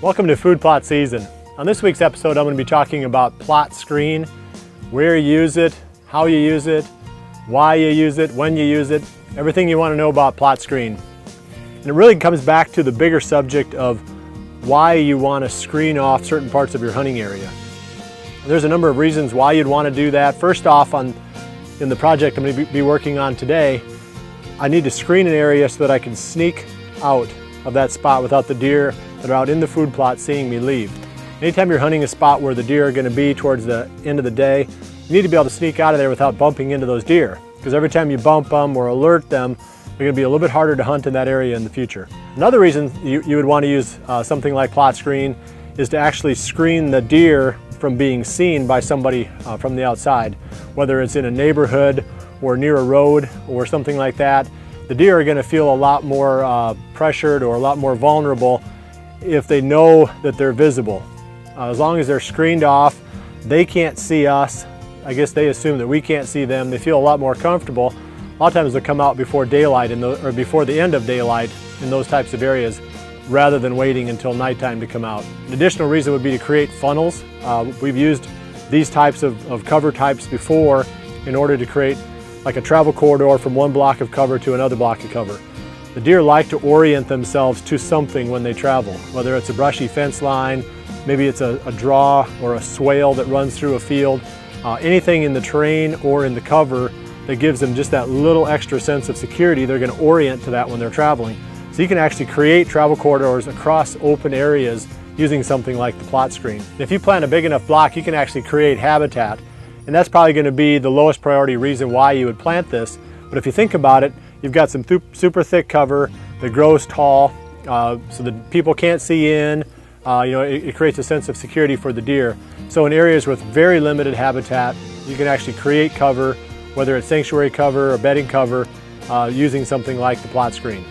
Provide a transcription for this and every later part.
Welcome to food plot season. On this week's episode, I'm going to be talking about plot screen, where you use it, how you use it, why you use it, when you use it, everything you want to know about plot screen. And it really comes back to the bigger subject of why you want to screen off certain parts of your hunting area. There's a number of reasons why you'd want to do that. First off, in the project I'm going to be working on today, I need to screen an area so that I can sneak out of that spot without the deer that are out in the food plot seeing me leave. Anytime you're hunting a spot where the deer are going to be towards the end of the day, you need to be able to sneak out of there without bumping into those deer. Because every time you bump them or alert them, they're going to be a little bit harder to hunt in that area in the future. Another reason you would want to use something like plot screen is to actually screen the deer from being seen by somebody from the outside. Whether it's in a neighborhood or near a road or something like that, the deer are going to feel a lot more pressured or a lot more vulnerable if they know that they're visible. As long as they're screened off, they can't see us. I guess they assume that we can't see them. They feel a lot more comfortable. A lot of times they'll come out before daylight or before the end of daylight in those types of areas rather than waiting until nighttime to come out. An additional reason would be to create funnels. We've used these types of cover types before in order to create like a travel corridor from one block of cover to another block of cover. The deer like to orient themselves to something when they travel, whether it's a brushy fence line, maybe it's a draw or a swale that runs through a field, anything in the terrain or in the cover that gives them just that little extra sense of security. They're going to orient to that when they're traveling. So you can actually create travel corridors across open areas using something like the plot screen. If you plant a big enough block, you can actually create habitat. And that's probably going to be the lowest priority reason why you would plant this. But if you think about it, you've got some super thick cover that grows tall so that people can't see in. It creates a sense of security for the deer. So in areas with very limited habitat, you can actually create cover, whether it's sanctuary cover or bedding cover, using something like the plot screen.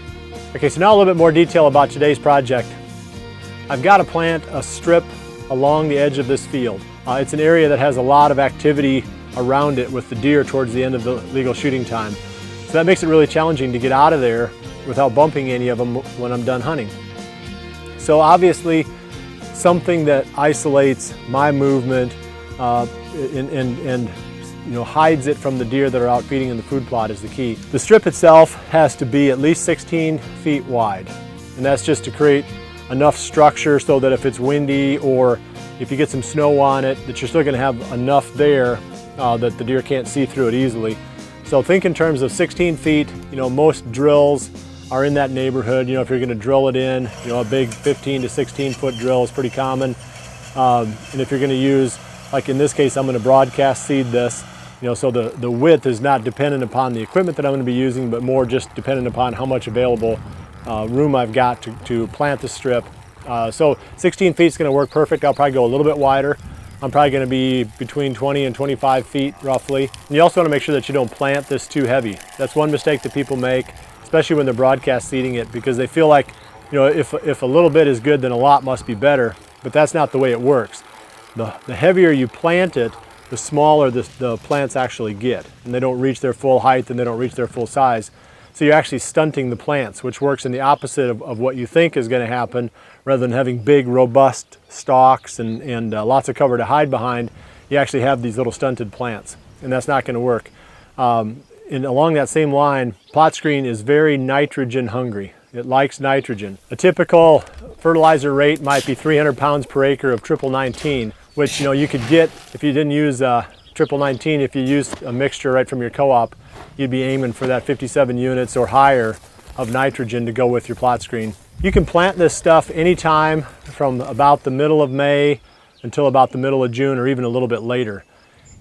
Okay, so now a little bit more detail about today's project. I've got to plant a strip along the edge of this field. It's an area that has a lot of activity around it with the deer towards the end of the legal shooting time. So that makes it really challenging to get out of there without bumping any of them when I'm done hunting. So obviously, something that isolates my movement and hides it from the deer that are out feeding in the food plot is the key. The strip itself has to be at least 16 feet wide, and that's just to create enough structure so that if it's windy or if you get some snow on it, that you're still going to have enough there that the deer can't see through it easily. So think in terms of 16 feet. Most drills are in that neighborhood. If you're going to drill it in, a big 15 to 16 foot drill is pretty common. And if you're going to use, like in this case, I'm going to broadcast seed this, so the width is not dependent upon the equipment that I'm going to be using, but more just dependent upon how much available room I've got to plant the strip. So 16 feet is going to work perfect. I'll probably go a little bit wider. I'm probably going to be between 20 and 25 feet roughly. And you also want to make sure that you don't plant this too heavy. That's one mistake that people make, especially when they're broadcast seeding it, because they feel like, if a little bit is good, then a lot must be better. But that's not the way it works. The heavier you plant it, the smaller the plants actually get, and they don't reach their full height and they don't reach their full size. So you're actually stunting the plants, which works in the opposite of what you think is going to happen. Rather than having big, robust stalks and lots of cover to hide behind, you actually have these little stunted plants, and that's not going to work. And along that same line, plot screen is very nitrogen hungry. It likes nitrogen. A typical fertilizer rate might be 300 pounds per acre of triple 19, which you could get if you didn't use triple 19. If you used a mixture right from your co-op, you'd be aiming for that 57 units or higher of nitrogen to go with your plot screen. You can plant this stuff anytime from about the middle of May until about the middle of June or even a little bit later.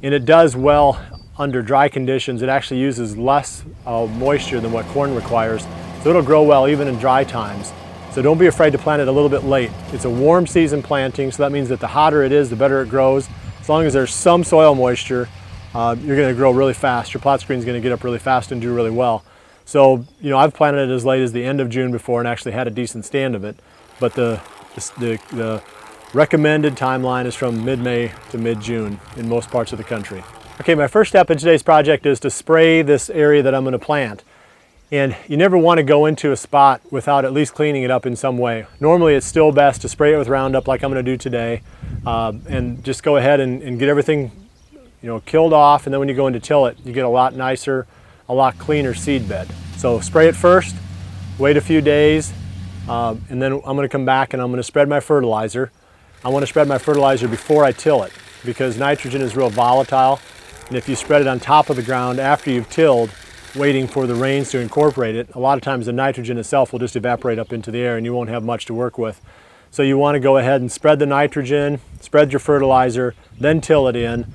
And it does well under dry conditions. It actually uses less moisture than what corn requires, so it'll grow well even in dry times. So don't be afraid to plant it a little bit late. It's a warm season planting, so that means that the hotter it is, the better it grows. As long as there's some soil moisture, you're going to grow really fast. Your plot screen is going to get up really fast and do really well. So, I've planted it as late as the end of June before and actually had a decent stand of it. But the recommended timeline is from mid-May to mid-June in most parts of the country. Okay, my first step in today's project is to spray this area that I'm going to plant. And you never want to go into a spot without at least cleaning it up in some way. Normally it's still best to spray it with Roundup like I'm going to do today, and just go ahead and get everything killed off, and then when you go in to till it, you get a lot nicer, a lot cleaner seed bed. So spray it first, wait a few days, and then I'm going to come back and I'm going to spread my fertilizer. I want to spread my fertilizer before I till it, because nitrogen is real volatile, and if you spread it on top of the ground after you've tilled, waiting for the rains to incorporate it, a lot of times the nitrogen itself will just evaporate up into the air and you won't have much to work with. So you want to go ahead and spread the nitrogen, spread your fertilizer, then till it in.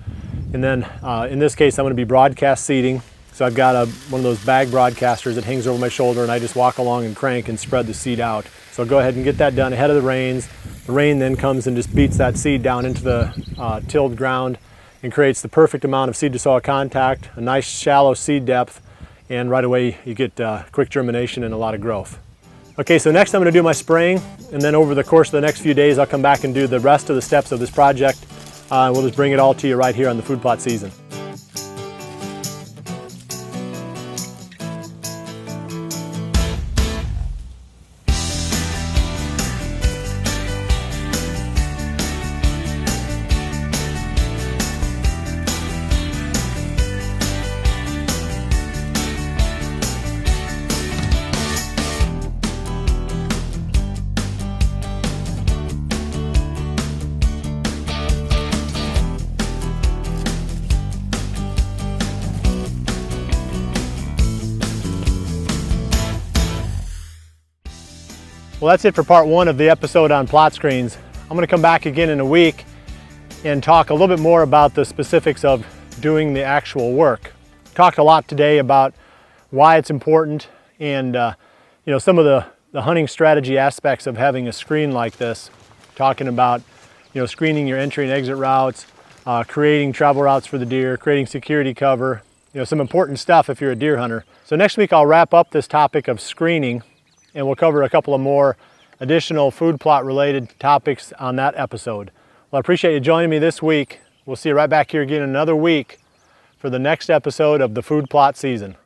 And then in this case I'm going to be broadcast seeding. So I've got one of those bag broadcasters that hangs over my shoulder, and I just walk along and crank and spread the seed out. So go ahead and get that done ahead of the rains. The rain then comes and just beats that seed down into the tilled ground and creates the perfect amount of seed to soil contact, a nice shallow seed depth, and right away you get quick germination and a lot of growth. Okay, so next I'm going to do my spraying, and then over the course of the next few days I'll come back and do the rest of the steps of this project. We'll just bring it all to you right here on the food plot season. Well, that's it for part one of the episode on plot screens. I'm going to come back again in a week and talk a little bit more about the specifics of doing the actual work. Talked a lot today about why it's important and some of the hunting strategy aspects of having a screen like this. Talking about screening your entry and exit routes, creating travel routes for the deer, creating security cover, some important stuff if you're a deer hunter. So next week I'll wrap up this topic of screening, and we'll cover a couple of more additional food plot related topics on that episode. Well, I appreciate you joining me this week. We'll see you right back here again in another week for the next episode of the food plot season.